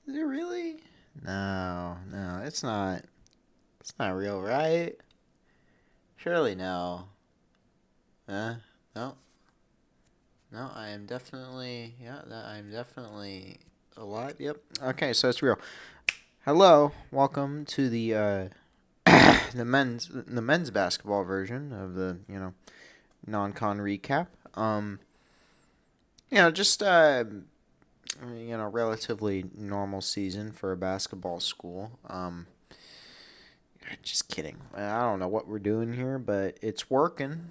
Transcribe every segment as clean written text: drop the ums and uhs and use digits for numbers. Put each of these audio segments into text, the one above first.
Is it really? No, it's not. It's not real, right? Surely no. Huh? No, I am definitely, I'm definitely alive. Yep. Okay, so it's real. Hello, welcome to the the men's basketball version of the non-con recap. Just relatively normal season for a basketball school. Just kidding. I don't know what we're doing here, but it's working.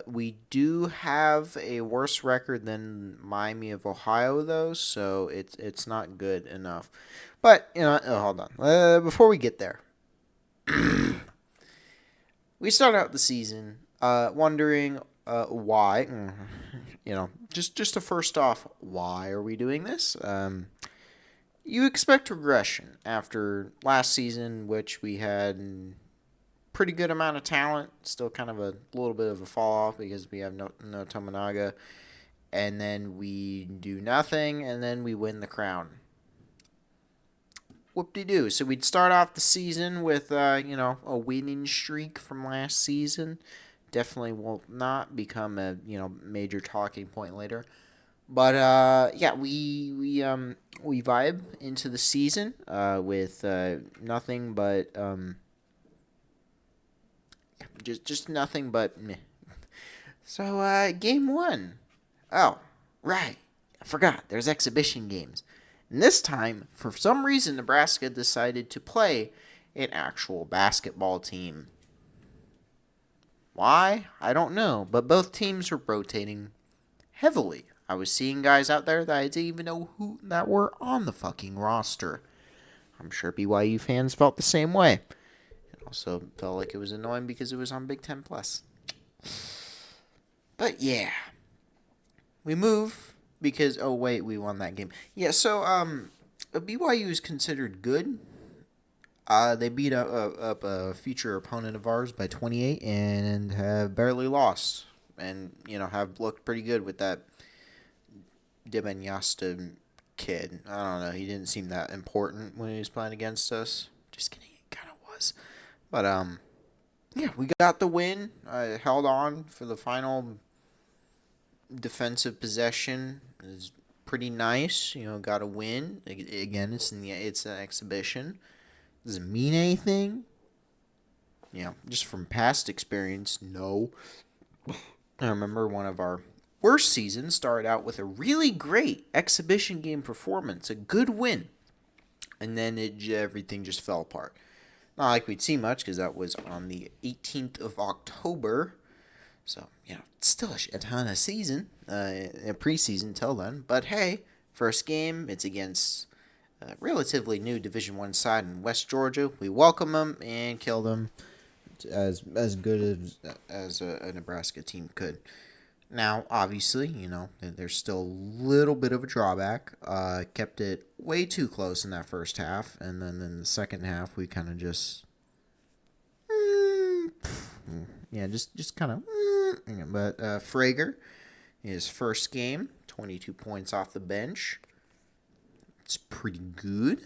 We do have a worse record than Miami of Ohio, though, so it's not good enough. But hold on. Before we get there, we start out the season wondering why. Just to first off, why are we doing this? You expect regression after last season, which we had pretty good amount of talent. Still kind of a little bit of a fall off because we have no Tominaga, and then we do nothing, and then we win the crown. Whoop-de-doo. So we'd start off the season with a winning streak from last season. Definitely will not become a major talking point later. But yeah, we vibe into the season with nothing but just nothing but meh. So game one. Oh, right. I forgot. There's exhibition games. And this time, for some reason, Nebraska decided to play an actual basketball team. Why? I don't know. But both teams were rotating heavily. I was seeing guys out there that I didn't even know who that were on the fucking roster. I'm sure BYU fans felt the same way. It also felt like it was annoying because it was on Big Ten Plus. But yeah, we move because we won that game. Yeah, so BYU is considered good. They beat up a future opponent of ours by 28 and have barely lost, and have looked pretty good with that Dibanyasta kid. I don't know. He didn't seem that important when he was playing against us. Just kidding. He kind of was. But yeah, we got the win. Held on for the final defensive possession. It was pretty nice. Got a win. Again, it's an exhibition. Does it mean anything? Just from past experience, no. I remember one of our worst seasons started out with a really great exhibition game performance, a good win, and then everything just fell apart. Not like we'd see much because that was on the 18th of October. So, still a ton of season, a preseason till then. But hey, first game, it's against a relatively new Division I side in West Georgia. We welcome them and kill them as good as a Nebraska team could. Now, obviously, there's still a little bit of a drawback. Kept it way too close in that first half, and then in the second half, we kind of just, just kind of. But Frager, his first game, 22 points off the bench. It's pretty good.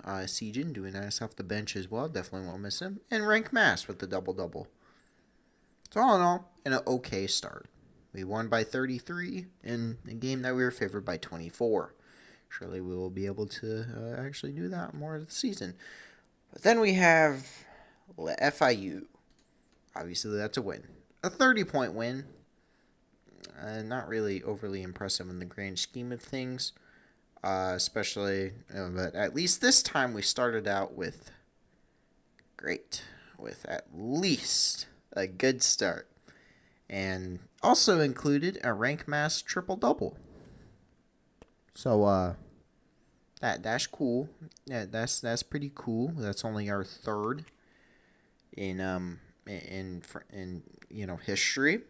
Sejan doing nice off the bench as well. Definitely won't miss him. And Rank Mass with the double-double. So all in all, an okay start. We won by 33 in a game that we were favored by 24. Surely we will be able to actually do that more of the season. But then we have FIU. Obviously, that's a win. A 30-point win. Not really overly impressive in the grand scheme of things. Especially, but at least this time we started out with at least a good start, and also included a rank mass triple double. So that's cool. Yeah, that's pretty cool. That's only our third in history,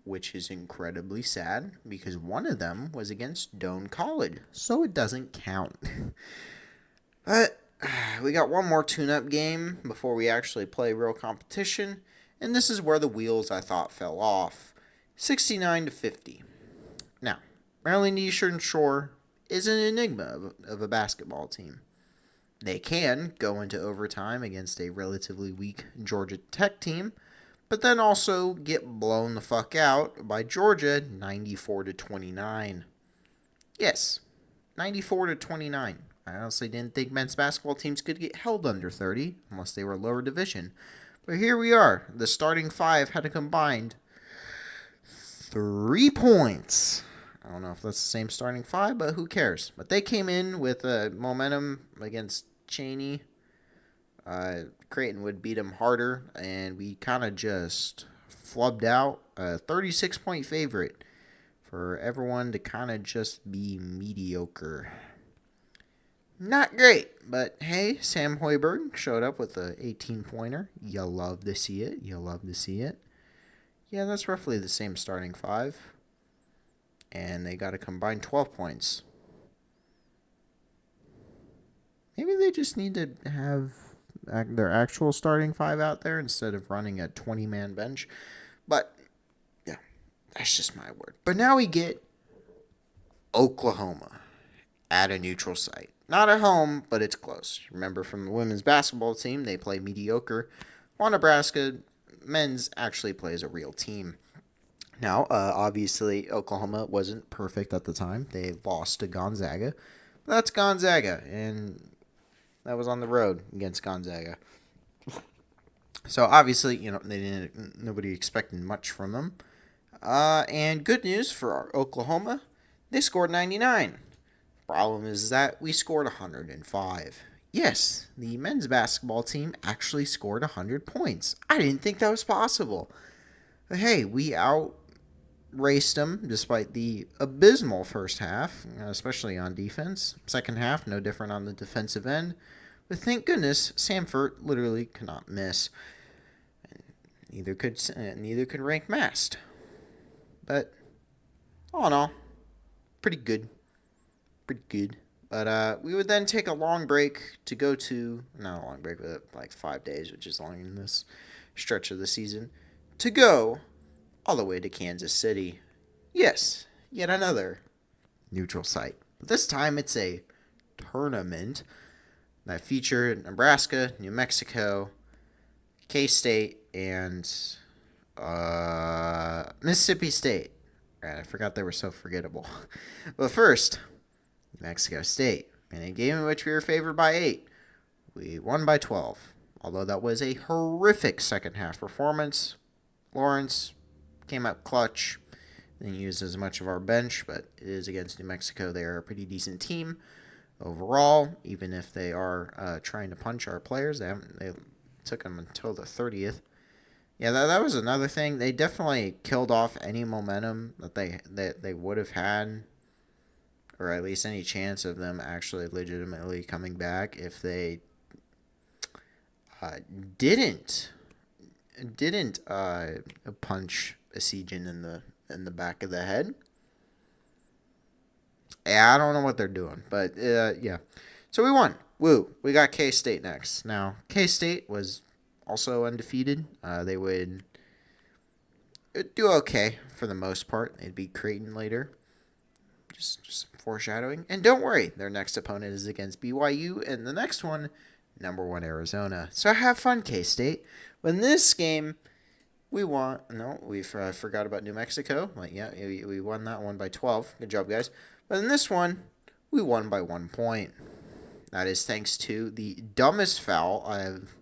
which is incredibly sad because one of them was against Doane College, so it doesn't count. But we got one more tune-up game before we actually play real competition, and this is where the wheels, I thought, fell off. 69-50. Now, Maryland Eastern Shore is an enigma of a basketball team. They can go into overtime against a relatively weak Georgia Tech team, but then also get blown the fuck out by Georgia 94-29. Yes, 94-29. I honestly didn't think men's basketball teams could get held under 30 unless they were lower division. But here we are. The starting five had a combined 3 points. I don't know if that's the same starting five, but who cares? But they came in with momentum against Cheney. Creighton would beat them harder, and we kind of just flubbed out. A 36-point favorite for everyone to kind of just be mediocre. Not great, but hey, Sam Hoiberg showed up with an 18-pointer. You love to see it. Yeah, that's roughly the same starting five. And they got a combined 12 points. Maybe they just need to have their actual starting five out there instead of running a 20-man bench. But, yeah, that's just my word. But now we get Oklahoma at a neutral site. Not at home, but it's close. Remember from the women's basketball team, they play mediocre. While Nebraska men's actually plays a real team. Now, obviously, Oklahoma wasn't perfect at the time. They lost to Gonzaga. But that's Gonzaga, and that was on the road against Gonzaga. So, obviously, nobody expected much from them. And good news for Oklahoma, they scored 99. Problem is that we scored 105. Yes, the men's basketball team actually scored 100 points. I didn't think that was possible. But hey, we outraced them despite the abysmal first half, especially on defense. Second half, no different on the defensive end. But thank goodness, Samford literally could not miss. Neither could Rank Mast. But all in all, pretty good. But we would then take a long break to go to, not a long break, but like 5 days, which is long in this stretch of the season, to go all the way to Kansas City. Yes, yet another neutral site. But this time it's a tournament that featured Nebraska, New Mexico, K-State, and Mississippi State. I forgot they were so forgettable. But first, Mexico State. In a game in which we were favored by 8, we won by 12. Although that was a horrific second half performance. Lawrence came up clutch. Didn't use as much of our bench, but it is against New Mexico. They are a pretty decent team overall, even if they are trying to punch our players. They took them until the 30th. Yeah, that was another thing. They definitely killed off any momentum that they would have had, or at least any chance of them actually legitimately coming back if they didn't punch Esijan in the back of the head. Yeah, I don't know what they're doing, but yeah. So we won. Woo. We got K-State next. Now, K-State was also undefeated. They would do okay for the most part. They'd beat Creighton later. Just foreshadowing. And don't worry, their next opponent is against BYU, and the next one, number 1 Arizona. So have fun, K-State. But in this game, we won. No, we forgot about New Mexico. Like, yeah, we won that one by 12. Good job, guys. But in this one, we won by 1 point. That is thanks to the dumbest foul I've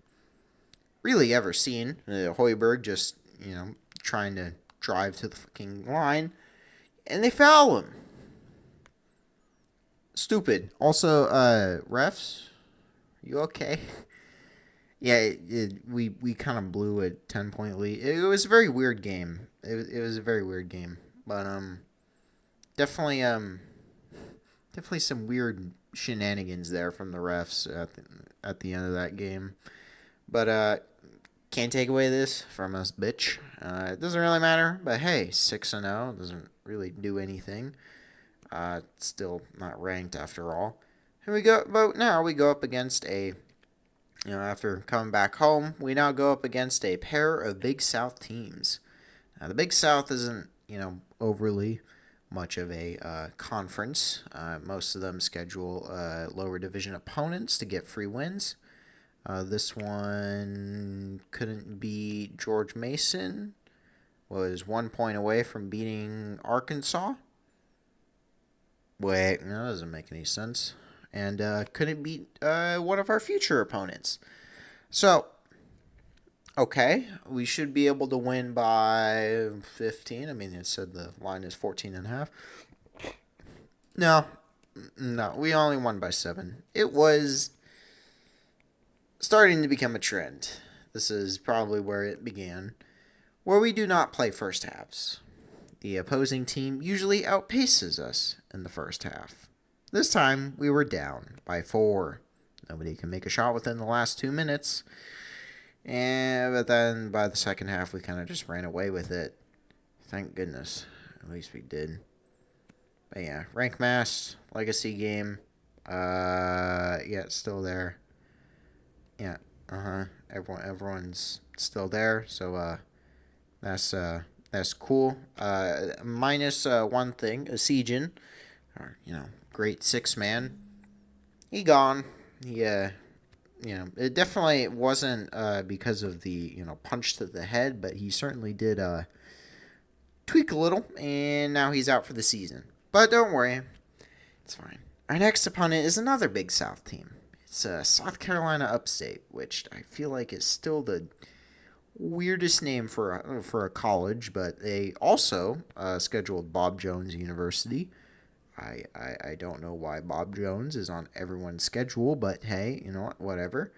really ever seen. Hoiberg just, trying to drive to the fucking line, and they foul him. Stupid. Also, refs, you okay? Yeah, we kind of blew a 10-point lead. It was a very weird game. It was a very weird game, but definitely some weird shenanigans there from the refs at the end of that game. But can't take away this from us, bitch. It doesn't really matter. But hey, 6-0 doesn't really do anything. It's still not ranked after all. And now we go up against after coming back home, we now go up against a pair of Big South teams. Now, the Big South isn't, overly much of a conference. Most of them schedule lower division opponents to get free wins. This one couldn't beat George Mason. Was 1 point away from beating Arkansas. Wait, no, that doesn't make any sense. And couldn't beat one of our future opponents. So, okay, we should be able to win by 15. I mean, it said the line is 14.5. No, we only won by 7. It was starting to become a trend. This is probably where it began, where we do not play first halves. The opposing team usually outpaces us in the first half. This time, we were down by 4. Nobody can make a shot within the last 2 minutes. But then by the second half, we kind of just ran away with it. Thank goodness. At least we did. But yeah, rank mass, legacy game. Yeah, it's still there. Yeah, everyone's still there. So that's cool. Minus one thing, Asijan, great 6-man. He gone. It definitely wasn't because of the punch to the head, but he certainly did tweak a little, and now he's out for the season. But don't worry, it's fine. Our next opponent is another Big South team. It's South Carolina Upstate, which I feel like is still the weirdest name for a college, but they also scheduled Bob Jones University. I don't know why Bob Jones is on everyone's schedule, but hey, you know what, whatever.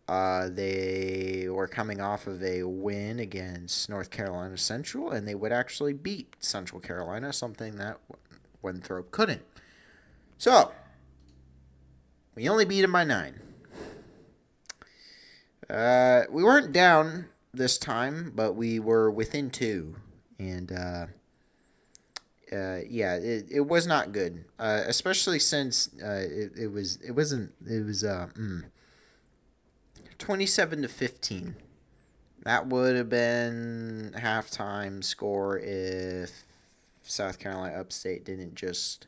They were coming off of a win against North Carolina Central, and they would actually beat Central Carolina, something that Winthrop couldn't. So, we only beat them by 9. We weren't down this time, but we were within 2, and it was not good, especially since it was 27-15. That would have been halftime score if South Carolina Upstate didn't just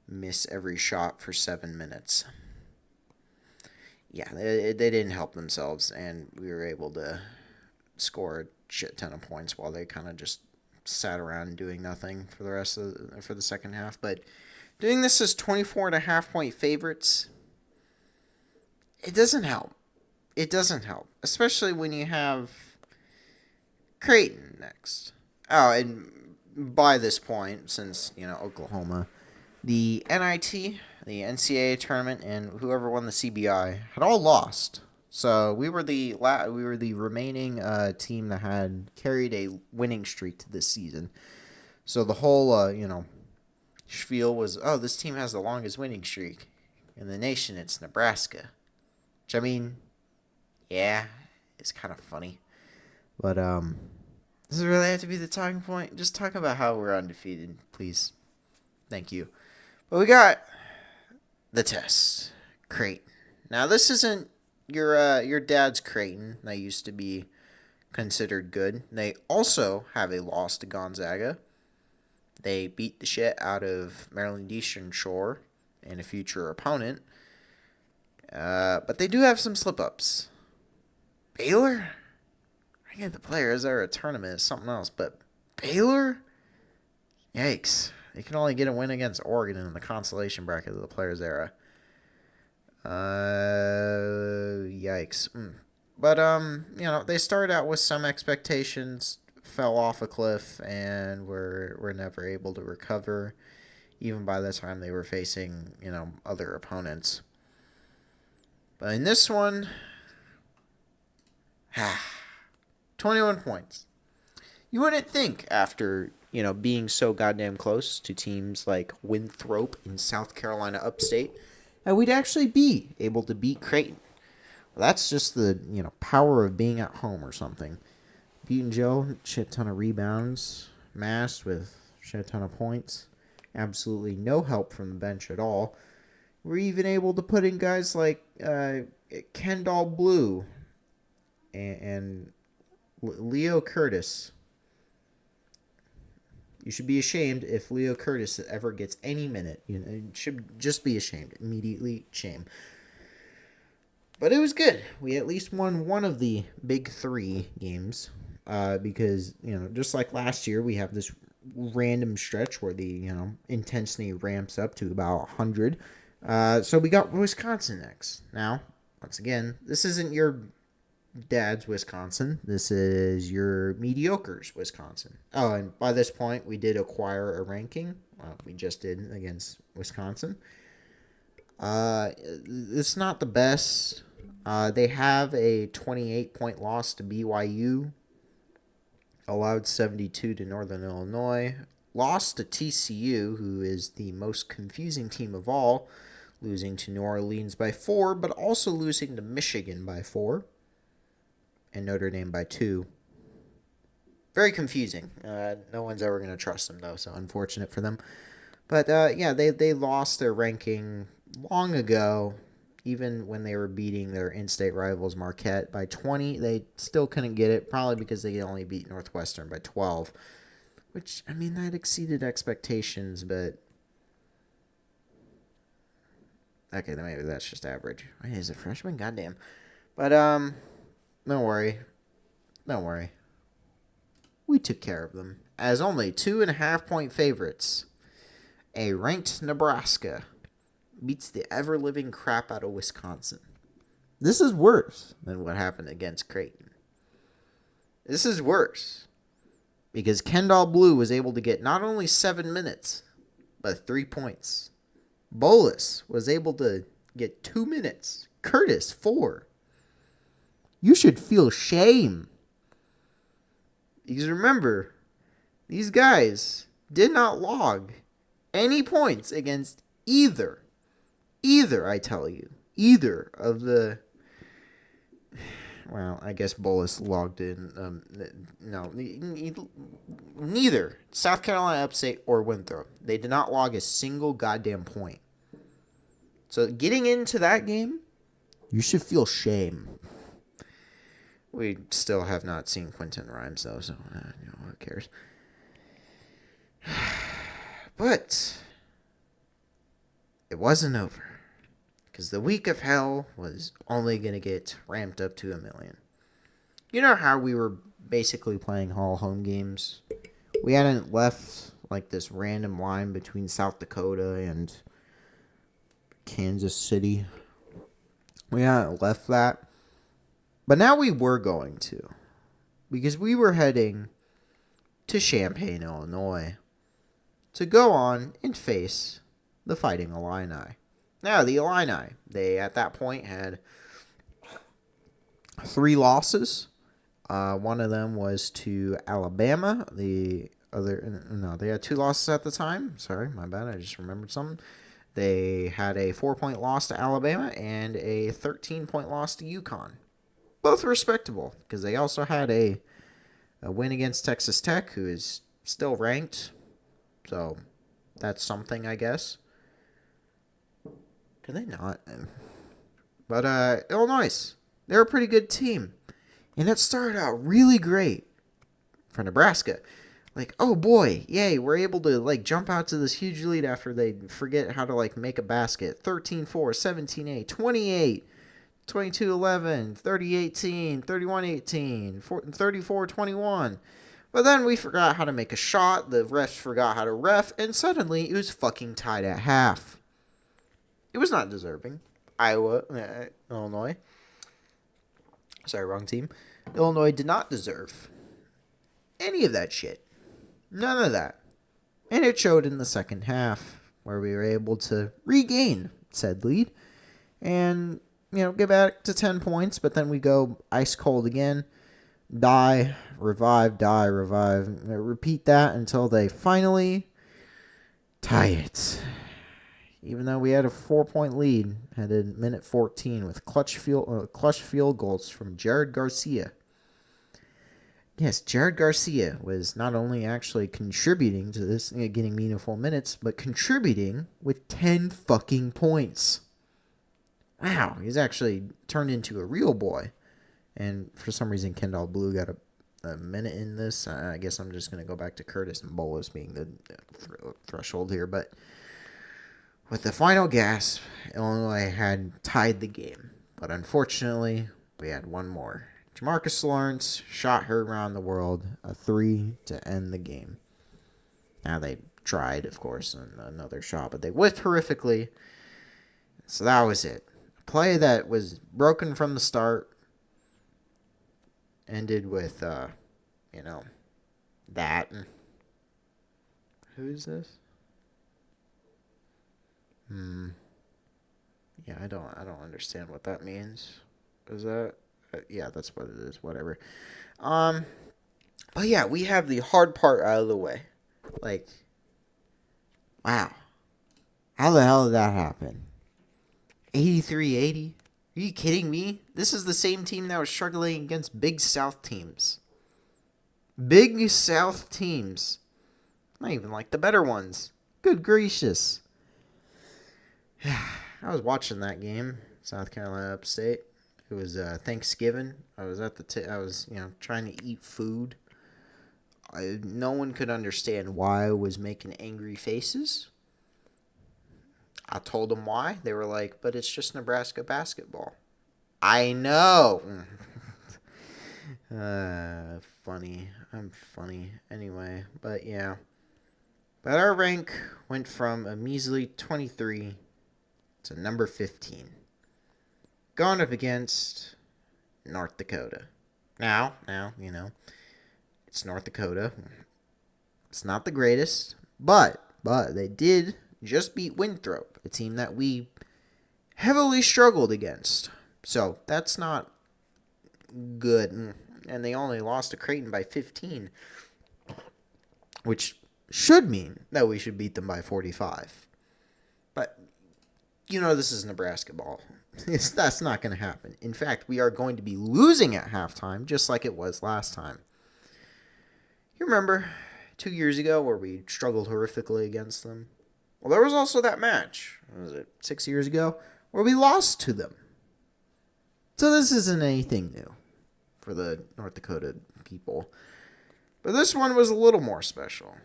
miss every shot for 7 minutes. Yeah, they didn't help themselves, and we were able to score a shit ton of points while they kind of just sat around doing nothing for the second half. But doing this as 24.5 point favorites, it doesn't help. It doesn't help, especially when you have Creighton next. Oh, and by this point, since Oklahoma, the NIT, the NCAA tournament, and whoever won the CBI had all lost. So we were the remaining team that had carried a winning streak to this season. So the whole spiel was, oh, this team has the longest winning streak in the nation. It's Nebraska, which I mean, yeah, it's kind of funny, but does it really have to be the talking point? Just talk about how we're undefeated, please. Thank you. But we got the test, Creighton. Now this isn't your dad's Creighton that used to be considered good. They also have a loss to Gonzaga. They beat the shit out of Maryland Eastern Shore and a future opponent. But they do have some slip-ups. Baylor? I get the players there at a tournament is something else, but Baylor? Yikes. They can only get a win against Oregon in the consolation bracket of the Players Era. Yikes. But, they started out with some expectations, fell off a cliff, and were never able to recover, even by the time they were facing, other opponents. But in this one, 21 points. You wouldn't think after being so goddamn close to teams like Winthrop in South Carolina Upstate, that we'd actually be able to beat Creighton. Well, that's just the, power of being at home or something. Beating Joe, shit ton of rebounds, Mass with shit ton of points. Absolutely no help from the bench at all. We're even able to put in guys like Kendall Blue and Leo Curtis. You should be ashamed if Leo Curtis ever gets any minute. You should just be ashamed. Immediately shame. But it was good. We at least won one of the big 3 games. Because, just like last year, we have this random stretch where the, intensity ramps up to about 100. So we got Wisconsin next. Now, once again, this isn't your dad's Wisconsin. This is your mediocre's Wisconsin. Oh, and by this point, we did acquire a ranking. We just did against Wisconsin. It's not the best. They have a 28-point loss to BYU. Allowed 72 to Northern Illinois. Lost to TCU, who is the most confusing team of all, losing to New Orleans by 4, but also losing to Michigan by 4. And Notre Dame by 2. Very confusing. No one's ever going to trust them, though, so unfortunate for them. But, they lost their ranking long ago. Even when they were beating their in-state rivals Marquette by 20, they still couldn't get it, probably because they only beat Northwestern by 12. Which, that exceeded expectations, but... Okay, then maybe that's just average. Wait, is it freshman? Goddamn. But, don't worry. Don't worry. We took care of them. As only 2.5-point favorites. A ranked Nebraska beats the ever-living crap out of Wisconsin. This is worse than what happened against Creighton. This is worse because Kendall Blue was able to get not only 7 minutes, but 3 points. Bolus was able to get 2 minutes. Curtis, 4. You should feel shame. Because remember, these guys did not log any points against either, I tell you, either of the, well, I guess Bolus logged in, neither South Carolina Upstate or Winthrop. They did not log a single goddamn point. So getting into that game, you should feel shame. We still have not seen Quentin Rhymes, though, so who cares? But it wasn't over. Because the week of hell was only going to get ramped up to 1,000,000. You know how we were basically playing all home games? We hadn't left like this random line between South Dakota and Kansas City. We hadn't left that. But now we were going to. Because we were heading to Champaign, Illinois, to go on and face the Fighting Illini. Now, the Illini, they at that point had 3 losses. One of them was to Alabama. They had 2 losses at the time. Sorry, my bad. I just remembered something. They had a 4-point loss to Alabama and a 13-point loss to UConn. Both respectable, because they also had a win against Texas Tech, who is still ranked. So, that's something, I guess. Could they not? But Illinois, they're a pretty good team. And it started out really great for Nebraska. Like, oh boy, yay, we're able to jump out to this huge lead after they forget how to make a basket. 13-4, 17-8, 28, 22-11, 30-18, 31-18, 34-21. But then we forgot how to make a shot, the refs forgot how to ref, and suddenly it was fucking tied at half. It was not deserving. Illinois. Sorry, wrong team. Illinois did not deserve any of that shit. None of that. And it showed in the second half, where we were able to regain said lead and, get back to 10 points, but then we go ice cold again. Die, revive, repeat that until they finally tie it. Even though we had a 4-point lead, had a minute 14 with clutch field goals from Jared Garcia. Yes, Jared Garcia was not only actually contributing to this, getting meaningful minutes, but contributing with 10 fucking points. Wow, he's actually turned into a real boy. And for some reason, Kendall Blue got a a minute in this. I guess I'm just going to go back to Curtis and Bolus being the threshold here. But with the final gasp, Illinois had tied the game. But unfortunately, we had one more. Jamarcus Lawrence shot her around the world, a 3 to end the game. Now they tried, of course, another shot, but they whiffed horrifically. So that was it. A play that was broken from the start ended with, that. Who is this? Yeah, I don't understand what that means. Is that? Yeah, that's what it is. Whatever. But yeah, we have the hard part out of the way. Like, wow. How the hell did that happen? 83-80? Are you kidding me? This is the same team that was struggling against Big South teams. Big South teams. Not even like the better ones. Good gracious. I was watching that game, South Carolina Upstate. It was Thanksgiving. I was trying to eat food. No one could understand why I was making angry faces. I told them why. They were like, but it's just Nebraska basketball. I know. Funny. I'm funny. Anyway, but yeah. But our rank went from a measly 23 to number 15. Going up against North Dakota. Now, it's North Dakota. It's not the greatest, but they did just beat Winthrop, a team that we heavily struggled against. So that's not good. And they only lost to Creighton by 15, which should mean that we should beat them by 45. But, this is Nebrasketball. That's not going to happen. In fact, we are going to be losing at halftime, just like it was last time. You remember 2 years ago where we struggled horrifically against them? Well, there was also that match, what was it, 6 years ago, where we lost to them. So this isn't anything new for the North Dakota people. But this one was a little more special.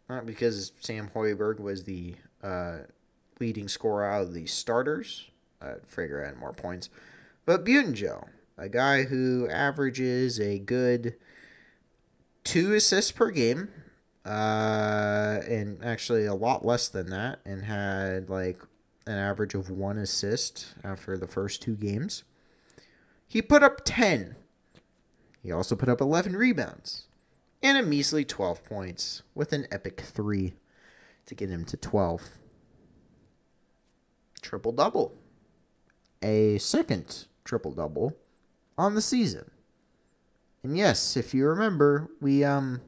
Not because Sam Hoiberg was the leading scorer out of the starters. Frager had more points. But Butenjo, a guy who averages a good 2 assists per game, and actually a lot less than that, and had like an average of 1 assist after the first 2 games. He put up 10. He also put up 11 rebounds and a measly 12 points with an epic 3 to get him to 12. Triple-double. A second triple-double on the season. And yes, if you remember, we only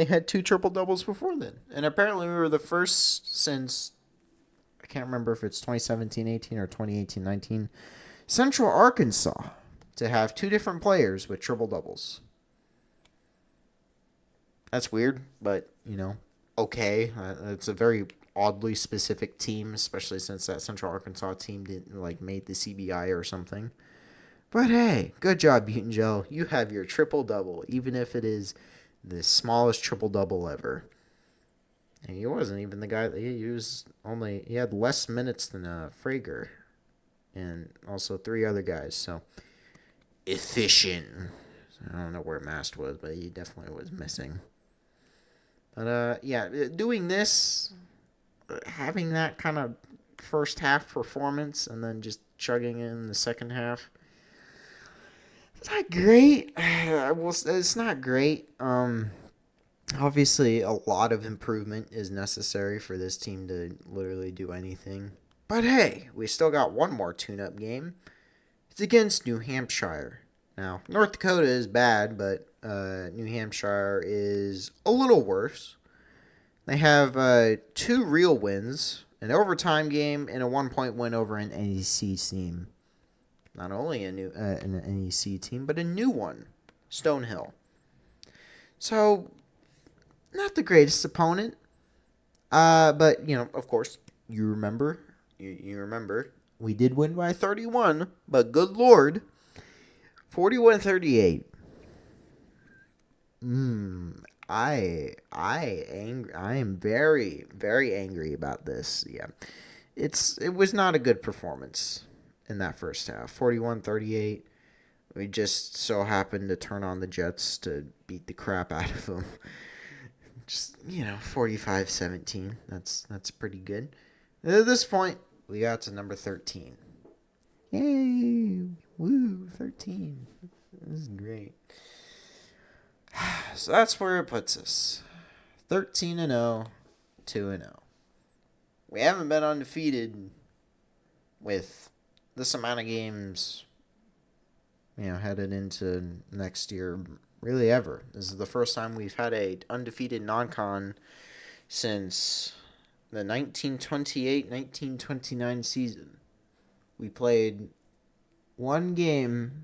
had 2 triple-doubles before then. And apparently we were the first since, I can't remember if it's 2017-18 or 2018-19, Central Arkansas to have 2 different players with triple-doubles. That's weird, but, okay. It's a very oddly specific team, especially since that Central Arkansas team didn't, made the CBI or something. But hey, good job, Butenjo. You have your triple-double, even if it is the smallest triple-double ever. And he wasn't even the guy that he had less minutes than Frager. And also 3 other guys, so efficient. I don't know where Mast was, but he definitely was missing. But doing this, having that kind of first half performance and then just chugging in the second half, it's not great. It's not great. Obviously, a lot of improvement is necessary for this team to literally do anything. But hey, we still got one more tune-up game. It's against New Hampshire. Now, North Dakota is bad, but New Hampshire is a little worse. They have 2 real wins, an overtime game, and a 1-point win over an NEC team. Not only an NEC team, but a new one, Stonehill. So, not the greatest opponent. But, of course, you remember, we did win by 31, but good Lord, 41-38. I am very, very angry about this. Yeah. It was not a good performance in that first half. 41-38. We just so happened to turn on the Jets to beat the crap out of them. Just, 45-17. That's pretty good. At this point, we got to number 13. Yay! Woo, 13. This is great. So that's where it puts us. 13-0, 2-0. We haven't been undefeated with this amount of games, headed into next year, really ever. This is the first time we've had a undefeated non-con since the 1928-1929 season. We played one game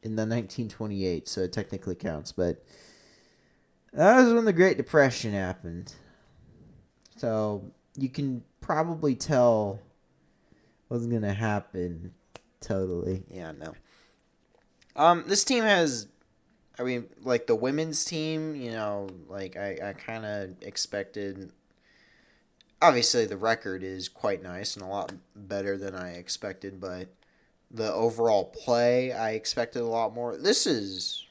in the 1928, so it technically counts, but that was when the Great Depression happened. So you can probably tell what's going to happen totally. Yeah, no. This team has, the women's team, I kind of expected. Obviously, the record is quite nice and a lot better than I expected, but the overall play, I expected a lot more. This is,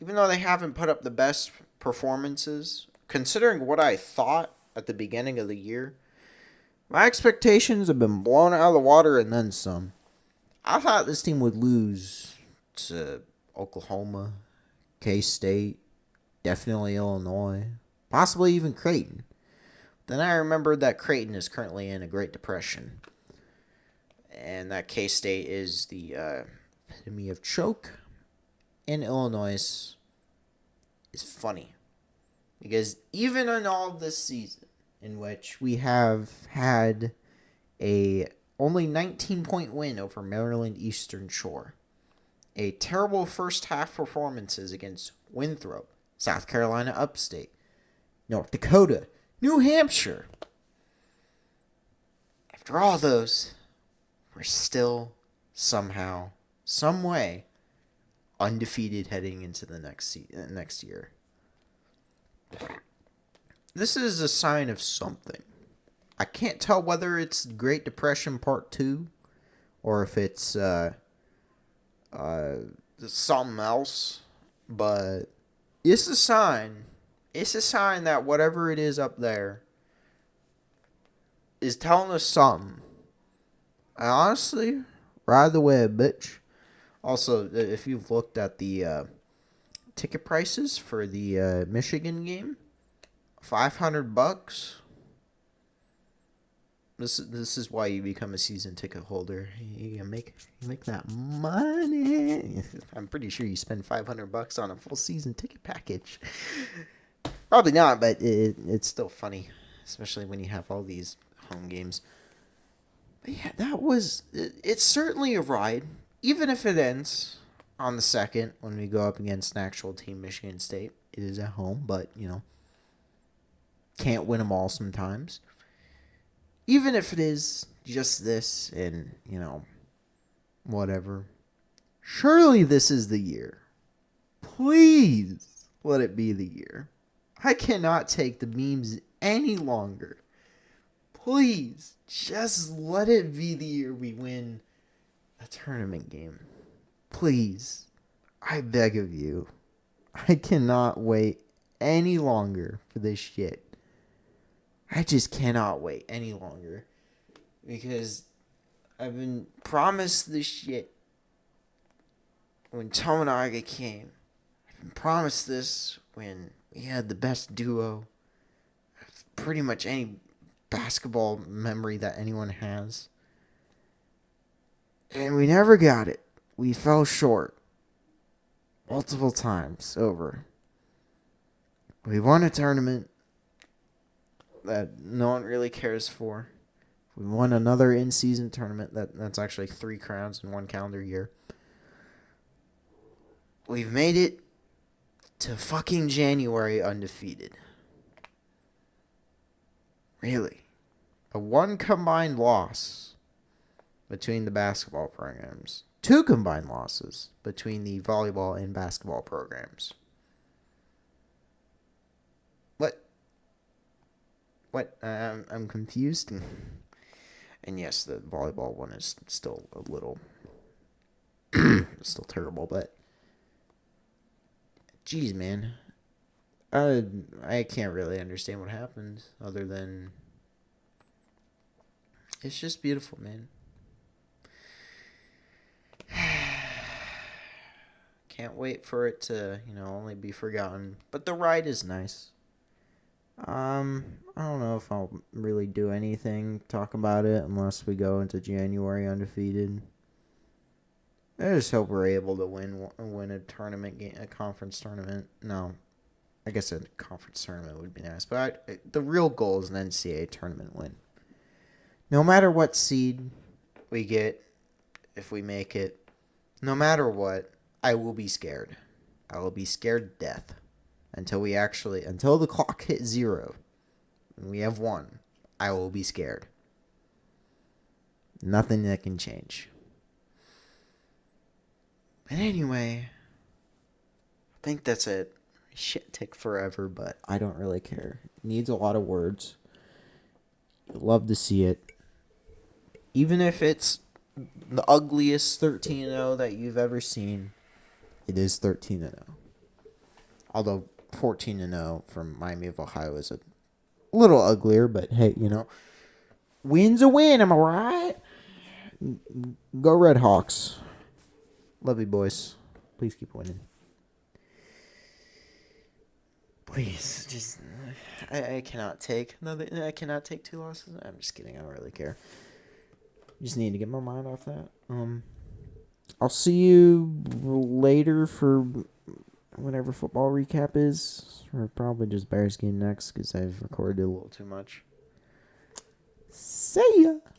even though they haven't put up the best performances, considering what I thought at the beginning of the year, my expectations have been blown out of the water and then some. I thought this team would lose to Oklahoma, K-State, definitely Illinois, possibly even Creighton. Then I remembered that Creighton is currently in a Great Depression. And that K-State is the epitome of choke. And Illinois is funny. Because even in all of this season, in which we have had a only 19-point win over Maryland Eastern Shore, a terrible first half performances against Winthrop, South Carolina Upstate, North Dakota, New Hampshire. After all those, we're still somehow, some way, undefeated heading into the next year. This is a sign of something. I can't tell whether it's Great Depression Part 2 or if it's something else, but it's a sign. It's a sign that whatever it is up there is telling us something. I honestly, ride the web, bitch. Also, if you've looked at the ticket prices for the Michigan game, $500. This is why you become a season ticket holder. You make that money. I'm pretty sure you spend $500 on a full season ticket package. Probably not, but it's still funny, especially when you have all these home games. But yeah, it's certainly a ride, even if it ends on the 2nd when we go up against an actual team, Michigan State. It is at home, but, can't win them all sometimes. Even if it is just this and, whatever. Surely this is the year. Please let it be the year. I cannot take the memes any longer. Please, just let it be the year we win a tournament game. Please, I beg of you. I cannot wait any longer for this shit. I just cannot wait any longer. Because I've been promised this shit when Tominaga came. I've been promised this when we had the best duo of pretty much any basketball memory that anyone has. And we never got it. We fell short multiple times over. We won a tournament that no one really cares for. We won another in-season tournament that's actually 3 crowns in 1 calendar year. We've made it to fucking January undefeated. Really. A 1 combined loss between the basketball programs. 2 combined losses between the volleyball and basketball programs. What? What? I'm confused. And yes, the volleyball one is still a little, still terrible. But, geez, man, I can't really understand what happened other than it's just beautiful, man. Can't wait for it to, only be forgotten. But the ride is nice. I don't know if I'll really do anything, talk about it, unless we go into January undefeated. I just hope we're able to win a tournament game, a conference tournament. No, I guess a conference tournament would be nice. But the real goal is an NCAA tournament win. No matter what seed we get, if we make it, no matter what, I will be scared. I will be scared to death until the clock hits 0 and we have won. I will be scared. Nothing that can change. But anyway, I think that's it. Shit take forever, but I don't really care. It needs a lot of words. Love to see it. Even if it's the ugliest 13-0 that you've ever seen, it is 13-0. Although 14-0 from Miami of Ohio is a little uglier, but hey, win's a win, am I right? Go Red Hawks. Love you, boys. Please keep winning. Please, just I cannot take 2 losses. I'm just kidding. I don't really care. Just need to get my mind off that. I'll see you later for whatever football recap is, or probably just Bears game next because I've recorded a little too much.